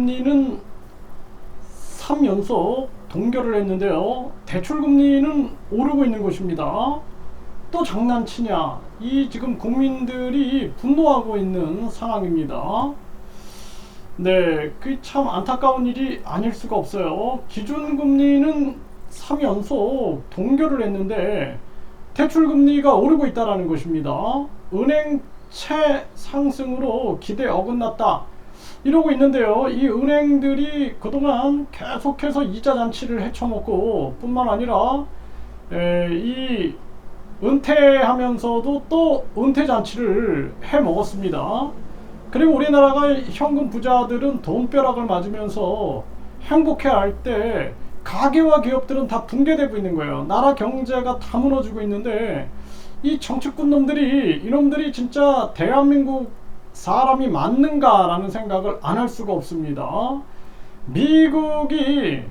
기준금리는 3연속 동결을 했는데요. 대출금리는 오르고 있는 것입니다. 또 장난치냐? 이 지금 국민들이 분노하고 있는 상황입니다. 네, 그 참 안타까운 일이 아닐 수가 없어요. 기준금리는 3연속 동결을 했는데 대출금리가 오르고 있다는 것입니다. 은행채 상승으로 기대에 어긋났다 이러고 있는데요. 이 은행들이 그동안 계속해서 이자 잔치를 헤쳐먹고 뿐만 아니라 이 은퇴하면서도 또 은퇴 잔치를 해먹었습니다. 그리고 우리나라가 현금 부자들은 돈벼락을 맞으면서 행복해할 때 가계와 기업들은 다 붕괴되고 있는 거예요. 나라 경제가 다 무너지고 있는데 이 정치꾼 놈들이 이놈들이 진짜 대한민국 사람이 맞는가라는 생각을 안 할 수가 없습니다. 미국이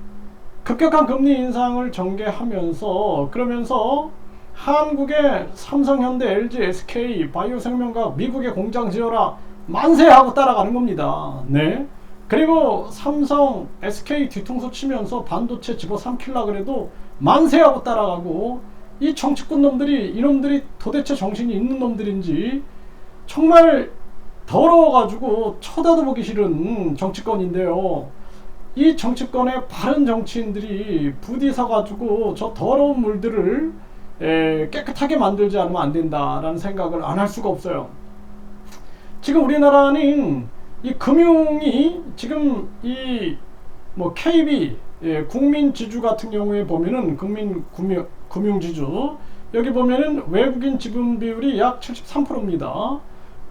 급격한 금리 인상을 전개하면서 그러면서 한국의 삼성, 현대, LG, SK, 바이오생명과 미국의 공장 지어라 만세하고 따라가는 겁니다. 네. 그리고 삼성, SK 뒤통수 치면서 반도체 집어삼키려고 그래도 만세하고 따라가고 이 정치꾼 놈들이 이놈들이 도대체 정신이 있는 놈들인지 정말 더러워가지고 쳐다도 보기 싫은 정치권인데요. 이 정치권의 바른 정치인들이 부디 서가지고 저 더러운 물들을 깨끗하게 만들지 않으면 안 된다라는 생각을 안 할 수가 없어요. 지금 우리나라는 이 금융이 지금 이 뭐 KB 국민지주 같은 경우에 보면은 금융지주 여기 보면은 외국인 지분 비율이 약 73%입니다.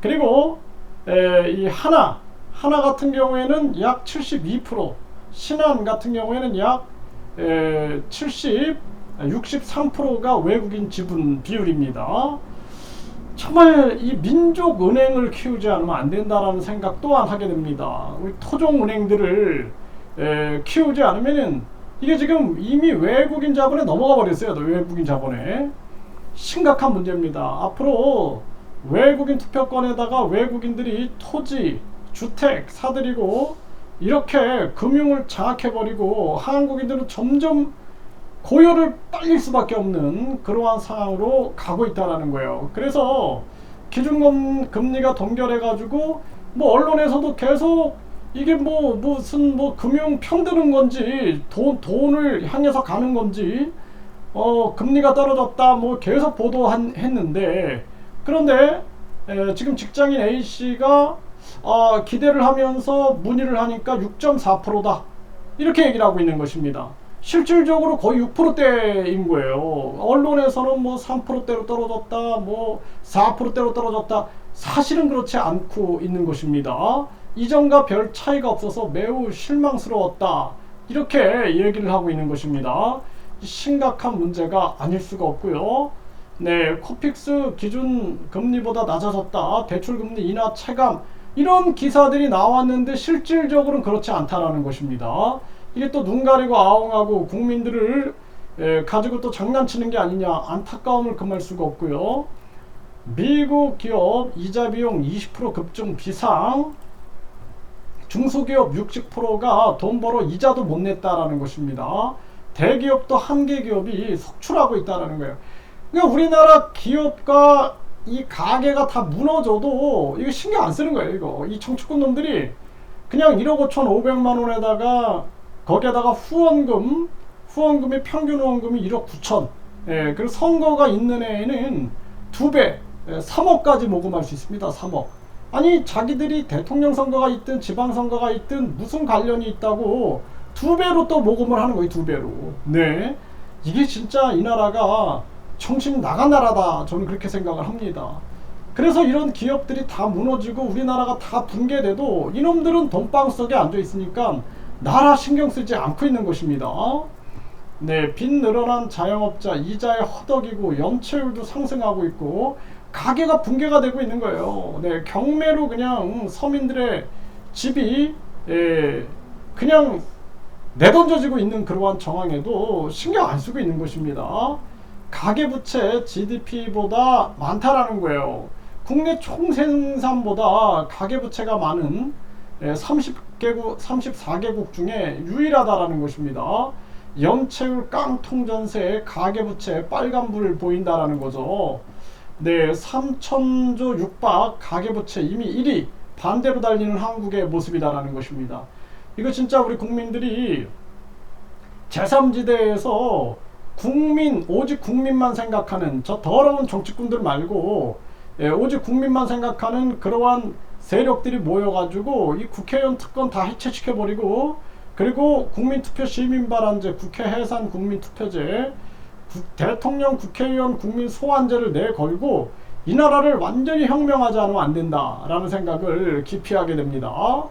그리고 이 하나 같은 경우에는 약 72%, 신한 같은 경우에는 약 63%가 외국인 지분 비율입니다. 정말 이 민족은행을 키우지 않으면 안 된다라는 생각 또한 하게 됩니다. 우리 토종은행들을 키우지 않으면은 이게 지금 이미 외국인 자본에 넘어가 버렸어요. 외국인 자본에. 심각한 문제입니다. 앞으로 외국인 투표권에다가 외국인들이 토지, 주택 사들이고 이렇게 금융을 장악해버리고 한국인들은 점점 고열을 빨릴 수밖에 없는 그러한 상황으로 가고 있다는 거예요. 그래서 기준금리가 동결해가지고 뭐 언론에서도 계속 이게 무슨 금융 편드는 건지 돈을 향해서 가는 건지 금리가 떨어졌다 뭐 계속 보도했는데 그런데 지금 직장인 A씨가 기대를 하면서 문의를 하니까 6.4%다 이렇게 얘기를 하고 있는 것입니다. 실질적으로 거의 6%대인 거예요. 언론에서는 뭐 3%대로 떨어졌다, 뭐 4%대로 떨어졌다. 사실은 그렇지 않고 있는 것입니다. 이전과 별 차이가 없어서 매우 실망스러웠다. 이렇게 얘기를 하고 있는 것입니다. 심각한 문제가 아닐 수가 없고요. 네, 코픽스 기준 금리보다 낮아졌다. 대출금리 인하 체감. 이런 기사들이 나왔는데 실질적으로는 그렇지 않다라는 것입니다. 이게 또 눈 가리고 아웅하고 국민들을 가지고 또 장난치는 게 아니냐 안타까움을 금할 수가 없고요. 미국 기업 이자 비용 20% 급증 비상, 중소기업 60%가 돈 벌어 이자도 못 냈다라는 것입니다. 대기업도 한계 기업이 속출하고 있다라는 거예요. 그러니까 우리나라 기업과 이 가게가 다 무너져도 이거 신경 안 쓰는 거예요. 이거 이 정치꾼 놈들이 그냥 1억 5,500만 원에다가 거기에다가 후원금이 평균 후원금이 1억 9천. 그리고 선거가 있는 해에는 2배, 3억까지 모금할 수 있습니다. 3억. 아니 자기들이 대통령 선거가 있든 지방선거가 있든 무슨 관련이 있다고 2배로 또 모금을 하는 거예요. 2배로. 네, 이게 진짜 이 나라가 정신 나간 나라다. 저는 그렇게 생각을 합니다. 그래서 이런 기업들이 다 무너지고 우리나라가 다 붕괴돼도 이놈들은 돈방 속에 앉아 있으니까 나라 신경 쓰지 않고 있는 것입니다. 네, 빚 늘어난 자영업자 이자에 허덕이고 연체율도 상승하고 있고 가게가 붕괴가 되고 있는 거예요. 네, 경매로 그냥 서민들의 집이 그냥 내던져지고 있는 그러한 정황에도 신경 안 쓰고 있는 것입니다. 가계부채 GDP보다 많다라는 거예요. 국내 총생산보다 가계부채가 많은 30개 34개국 중에 유일하다라는 것입니다. 연체율 깡통전세 가계부채 빨간불 보인다라는 거죠. 네, 3천조 육박 가계부채 이미 1위 반대로 달리는 한국의 모습이다라는 것입니다. 이거 진짜 우리 국민들이 제3지대에서 오직 국민만 생각하는 저 더러운 정치꾼들 말고 오직 국민만 생각하는 그러한 세력들이 모여가지고 이 국회의원 특권 다 해체시켜버리고, 그리고 국민투표 시민발언제, 국회 해산 국민투표제, 대통령 국회의원 국민 소환제를 내걸고 이 나라를 완전히 혁명하지 않으면 안 된다라는 생각을 깊이 하게 됩니다.